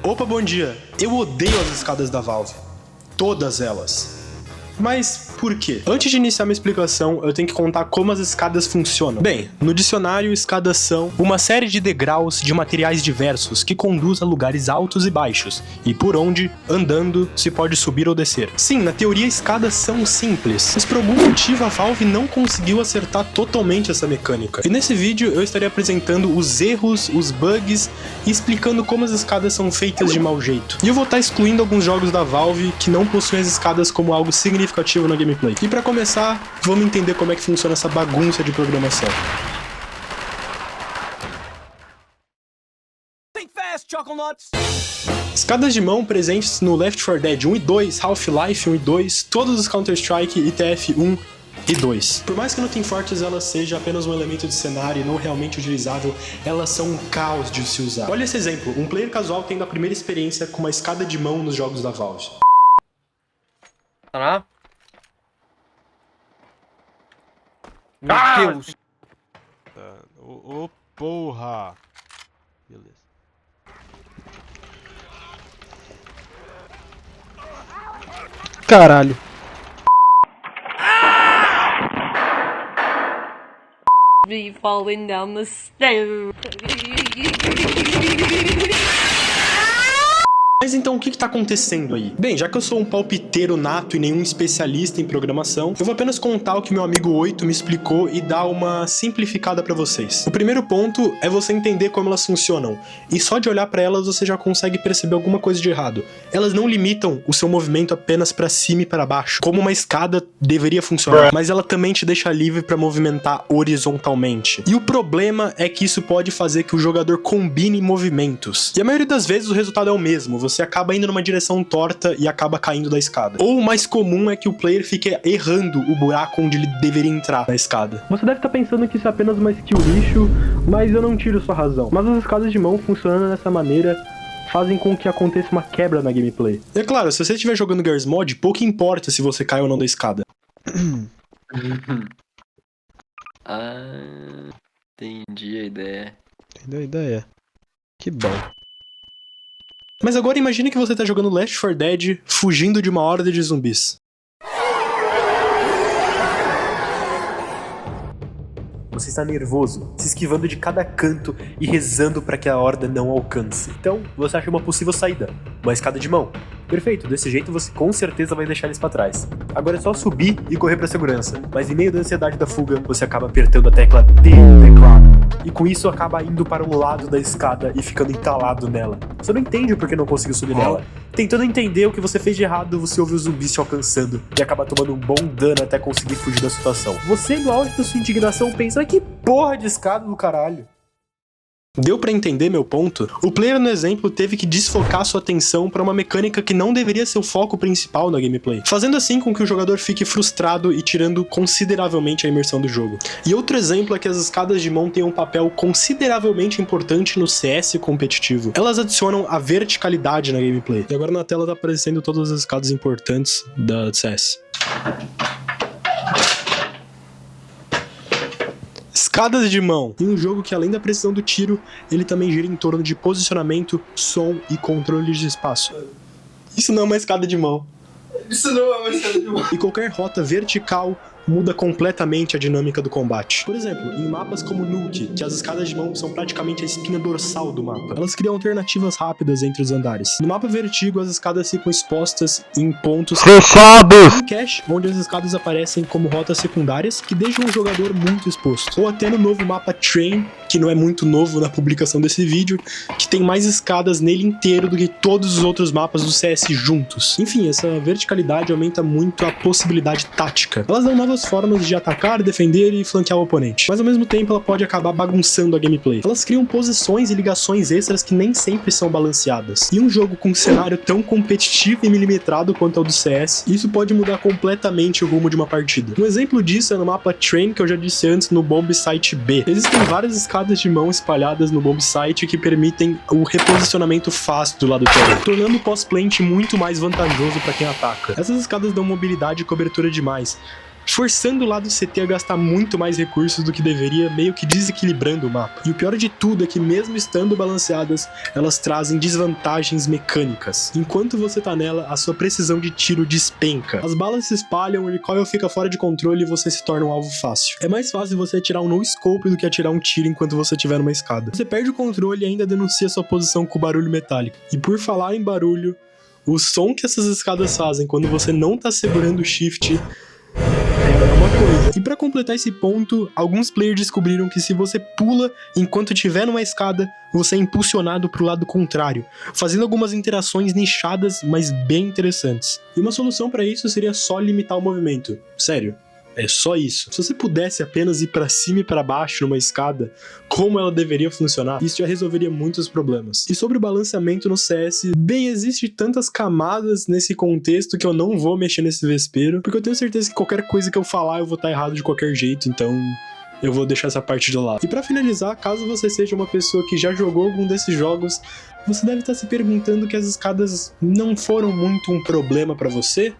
Opa, bom dia. Eu odeio as escadas da Valve. Todas elas. Mas por quê? Antes de iniciar minha explicação, eu tenho que contar como as escadas funcionam. Bem, no dicionário, escadas são uma série de degraus de materiais diversos que conduz a lugares altos e baixos, e por onde, andando, se pode subir ou descer. Sim, na teoria, escadas são simples, mas por algum motivo a Valve não conseguiu acertar totalmente essa mecânica. E nesse vídeo eu estarei apresentando os erros, os bugs e explicando como as escadas são feitas de mau jeito. E eu vou estar excluindo alguns jogos da Valve que não possuem as escadas como algo significativo na gameplay. E para começar, vamos entender como é que funciona essa bagunça de programação. Escadas de mão presentes no Left 4 Dead 1 e 2, Half-Life 1 e 2, todos os Counter-Strike e TF1 e 2. Por mais que no Team Fortress ela seja apenas um elemento de cenário e não realmente utilizável, elas são um caos de se usar. Olha esse exemplo, um player casual tendo a primeira experiência com uma escada de mão nos jogos da Valve. Tá lá? Meu Deus! Ô, porra! Beleza. Caralho. Me falling down the stairs. Mas então o que tá acontecendo aí? Bem, já que eu sou um palpiteiro nato e nenhum especialista em programação, eu vou apenas contar o que meu amigo 8 me explicou e dar uma simplificada pra vocês. O primeiro ponto é você entender como elas funcionam, e só de olhar pra elas você já consegue perceber alguma coisa de errado. Elas não limitam o seu movimento apenas pra cima e pra baixo, como uma escada deveria funcionar, mas ela também te deixa livre pra movimentar horizontalmente. E o problema é que isso pode fazer que o jogador combine movimentos. E a maioria das vezes o resultado é o mesmo, você acaba indo numa direção torta e acaba caindo da escada. Ou o mais comum é que o player fique errando o buraco onde ele deveria entrar na escada. Você deve estar pensando que isso é apenas uma skill lixo, mas eu não tiro sua razão. Mas as escadas de mão funcionando dessa maneira fazem com que aconteça uma quebra na gameplay. É claro, se você estiver jogando Garry's Mod, pouco importa se você cai ou não da escada. Ah, entendi a ideia. Entendeu a ideia? Que bom. Mas agora imagine que você tá jogando Left 4 Dead fugindo de uma horda de zumbis. Você está nervoso, se esquivando de cada canto e rezando para que a horda não alcance. Então, você acha uma possível saída, uma escada de mão. Perfeito, desse jeito você com certeza vai deixar eles para trás. Agora é só subir e correr para segurança. Mas em meio da ansiedade da fuga, você acaba apertando a tecla D no teclado. E com isso acaba indo para um lado da escada e ficando entalado nela. Você não entende por que não conseguiu subir nela. Tentando entender o que você fez de errado, você ouve os zumbis te alcançando e acaba tomando um bom dano até conseguir fugir da situação. Você, no auge da sua indignação, pensa, que porra de escada do caralho. Deu pra entender meu ponto? O player no exemplo teve que desfocar sua atenção para uma mecânica que não deveria ser o foco principal na gameplay, fazendo assim com que o jogador fique frustrado e tirando consideravelmente a imersão do jogo. E outro exemplo é que as escadas de mão têm um papel consideravelmente importante no CS competitivo. Elas adicionam a verticalidade na gameplay. E agora na tela tá aparecendo todas as escadas importantes da CS. Escadas de mão. Em um jogo que, além da precisão do tiro, ele também gira em torno de posicionamento, som e controle de espaço. Isso não é uma escada de mão. Isso não é uma escada de mão. E qualquer rota vertical muda completamente a dinâmica do combate. Por exemplo, em mapas como Nuke, que as escadas de mão são praticamente a espinha dorsal do mapa, elas criam alternativas rápidas entre os andares. No mapa Vertigo, as escadas ficam expostas em pontos fechados. Em Cache, onde as escadas aparecem como rotas secundárias, que deixam o jogador muito exposto. Ou até no novo mapa Train, que não é muito novo na publicação desse vídeo, que tem mais escadas nele inteiro do que todos os outros mapas do CS juntos. Enfim, essa verticalidade aumenta muito a possibilidade tática. Elas dão novas formas de atacar, defender e flanquear o oponente, mas ao mesmo tempo ela pode acabar bagunçando a gameplay. Elas criam posições e ligações extras que nem sempre são balanceadas. E um jogo com um cenário tão competitivo e milimetrado quanto é o do CS, isso pode mudar completamente o rumo de uma partida. Um exemplo disso é no mapa Train, que eu já disse antes, no Bomb Site B. Existem várias escadas de mão espalhadas no Bomb Site que permitem o reposicionamento fácil do lado torre, tornando o pós-plant muito mais vantajoso para quem ataca. Essas escadas dão mobilidade e cobertura demais, forçando o lado CT a gastar muito mais recursos do que deveria, meio que desequilibrando o mapa. E o pior de tudo é que mesmo estando balanceadas, elas trazem desvantagens mecânicas. Enquanto você tá nela, a sua precisão de tiro despenca. As balas se espalham, o recoil fica fora de controle e você se torna um alvo fácil. É mais fácil você atirar um no-scope do que atirar um tiro enquanto você estiver numa escada. Você perde o controle e ainda denuncia sua posição com barulho metálico. E por falar em barulho, o som que essas escadas fazem quando você não tá segurando o shift é uma coisa. E pra completar esse ponto, alguns players descobriram que se você pula enquanto estiver numa escada, você é impulsionado pro lado contrário, fazendo algumas interações nichadas, mas bem interessantes. E uma solução pra isso seria só limitar o movimento. Sério. É só isso. Se você pudesse apenas ir pra cima e pra baixo numa escada, como ela deveria funcionar, isso já resolveria muitos problemas. E sobre o balanceamento no CS, bem, existe tantas camadas nesse contexto que eu não vou mexer nesse vespeiro, porque eu tenho certeza que qualquer coisa que eu falar eu vou estar errado de qualquer jeito, então eu vou deixar essa parte de lado. E pra finalizar, caso você seja uma pessoa que já jogou algum desses jogos, você deve estar se perguntando que as escadas não foram muito um problema pra você.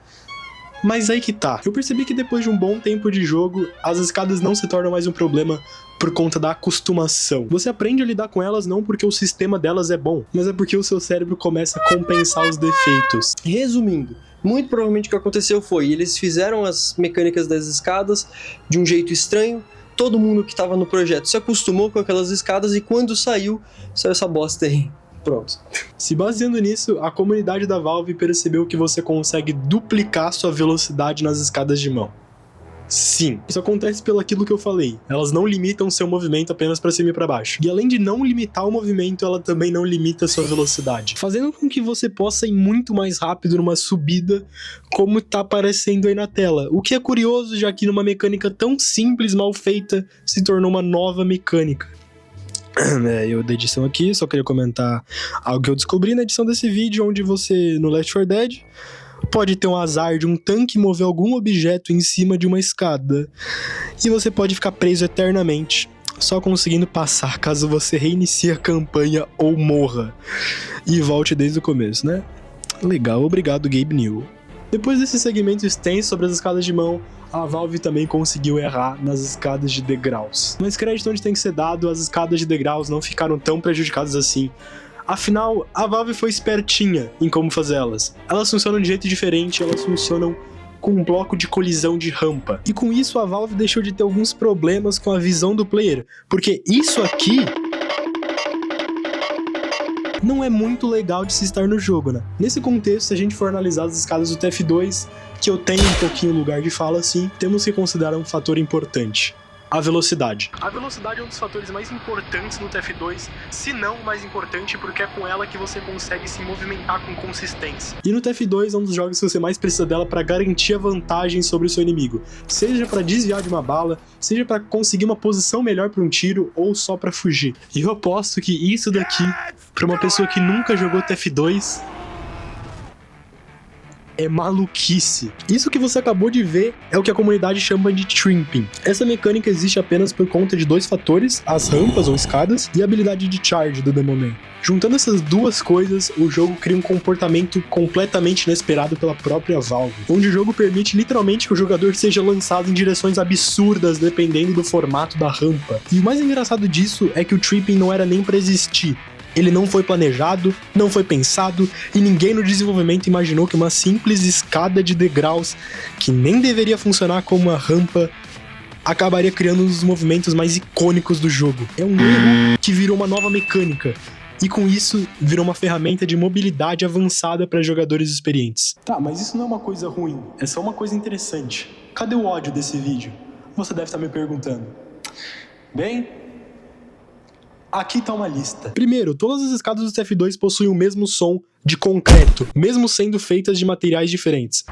Mas aí que tá, eu percebi que depois de um bom tempo de jogo, as escadas não se tornam mais um problema por conta da acostumação. Você aprende a lidar com elas não porque o sistema delas é bom, mas é porque o seu cérebro começa a compensar os defeitos. Resumindo, muito provavelmente o que aconteceu foi, eles fizeram as mecânicas das escadas de um jeito estranho, todo mundo que estava no projeto se acostumou com aquelas escadas e quando saiu essa bosta aí. Pronto. Se baseando nisso, a comunidade da Valve percebeu que você consegue duplicar sua velocidade nas escadas de mão. Sim, isso acontece pelo aquilo que eu falei. Elas não limitam seu movimento apenas para cima e para baixo. E além de não limitar o movimento, ela também não limita sua velocidade, fazendo com que você possa ir muito mais rápido numa subida, como tá aparecendo aí na tela. O que é curioso, já que numa mecânica tão simples, mal feita, se tornou uma nova mecânica. Eu da edição aqui, só queria comentar algo que eu descobri na edição desse vídeo, onde você, no Left 4 Dead, pode ter um azar de um tanque mover algum objeto em cima de uma escada, e você pode ficar preso eternamente, só conseguindo passar caso você reinicie a campanha ou morra, e volte desde o começo, né? Legal, obrigado Gabe New. Depois desse segmento extenso sobre as escadas de mão, a Valve também conseguiu errar nas escadas de degraus. Mas crédito onde tem que ser dado, as escadas de degraus não ficaram tão prejudicadas assim. Afinal, a Valve foi espertinha em como fazer elas. Elas funcionam de jeito diferente, elas funcionam com um bloco de colisão de rampa. E com isso a Valve deixou de ter alguns problemas com a visão do player, porque isso aqui não é muito legal de se estar no jogo, né? Nesse contexto, se a gente for analisar as escadas do TF2, que eu tenho um pouquinho lugar de fala assim, temos que considerar um fator importante: a velocidade. A velocidade é um dos fatores mais importantes no TF2, se não o mais importante, porque é com ela que você consegue se movimentar com consistência. E no TF2 é um dos jogos que você mais precisa dela para garantir a vantagem sobre o seu inimigo, seja para desviar de uma bala, seja para conseguir uma posição melhor para um tiro ou só para fugir. E eu aposto que isso daqui, para uma pessoa que nunca jogou TF2, é maluquice. Isso que você acabou de ver é o que a comunidade chama de trimping. Essa mecânica existe apenas por conta de dois fatores, as rampas ou escadas e a habilidade de charge do Demoman. Juntando essas duas coisas, o jogo cria um comportamento completamente inesperado pela própria Valve, onde o jogo permite literalmente que o jogador seja lançado em direções absurdas dependendo do formato da rampa. E o mais engraçado disso é que o tripping não era nem pra existir. Ele não foi planejado, não foi pensado, e ninguém no desenvolvimento imaginou que uma simples escada de degraus, que nem deveria funcionar como uma rampa, acabaria criando um dos movimentos mais icônicos do jogo. É um erro que virou uma nova mecânica, e com isso virou uma ferramenta de mobilidade avançada para jogadores experientes. Tá, mas isso não é uma coisa ruim, é só uma coisa interessante. Cadê o ódio desse vídeo? Você deve estar me perguntando. Bem, aqui tá uma lista. Primeiro, todas as escadas do TF2 possuem o mesmo som de concreto, mesmo sendo feitas de materiais diferentes.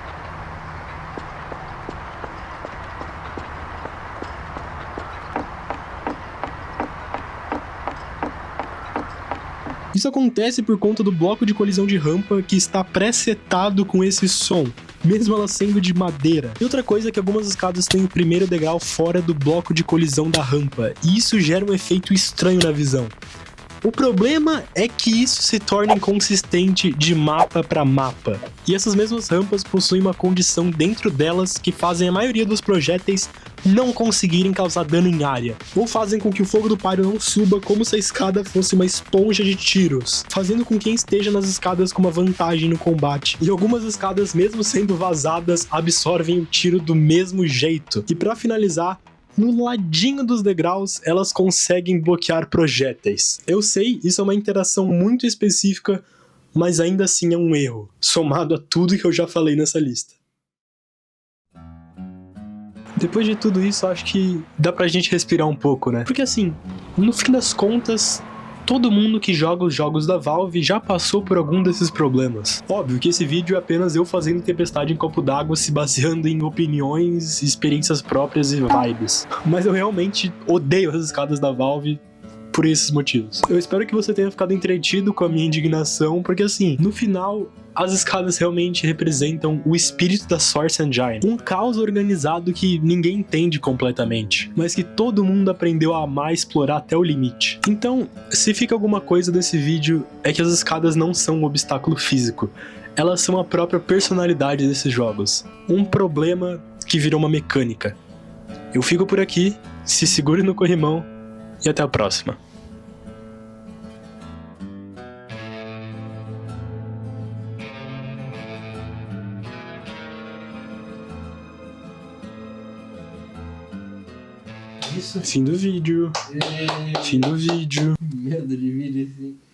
Isso acontece por conta do bloco de colisão de rampa que está pré-setado com esse som, mesmo ela sendo de madeira. E outra coisa é que algumas escadas têm o primeiro degrau fora do bloco de colisão da rampa, e isso gera um efeito estranho na visão. O problema é que isso se torna inconsistente de mapa para mapa. E essas mesmas rampas possuem uma condição dentro delas que fazem a maioria dos projéteis não conseguirem causar dano em área, ou fazem com que o fogo do páreo não suba como se a escada fosse uma esponja de tiros, fazendo com que quem esteja nas escadas com uma vantagem no combate. E algumas escadas, mesmo sendo vazadas, absorvem o tiro do mesmo jeito. E para finalizar, no ladinho dos degraus, elas conseguem bloquear projéteis. Eu sei, isso é uma interação muito específica, mas ainda assim é um erro, somado a tudo que eu já falei nessa lista. Depois de tudo isso, acho que dá pra gente respirar um pouco, né? Porque assim, no fim das contas, todo mundo que joga os jogos da Valve já passou por algum desses problemas. Óbvio que esse vídeo é apenas eu fazendo tempestade em copo d'água, se baseando em opiniões, experiências próprias e vibes. Mas eu realmente odeio as escadas da Valve por esses motivos. Eu espero que você tenha ficado entretido com a minha indignação, porque assim, no final, as escadas realmente representam o espírito da Source Engine. Um caos organizado que ninguém entende completamente, mas que todo mundo aprendeu a amar e explorar até o limite. Então, se fica alguma coisa desse vídeo, é que as escadas não são um obstáculo físico. Elas são a própria personalidade desses jogos. Um problema que virou uma mecânica. Eu fico por aqui, se segure no corrimão e até a próxima. Isso. Fim do vídeo. Fim do vídeo. Medo de vídeo assim.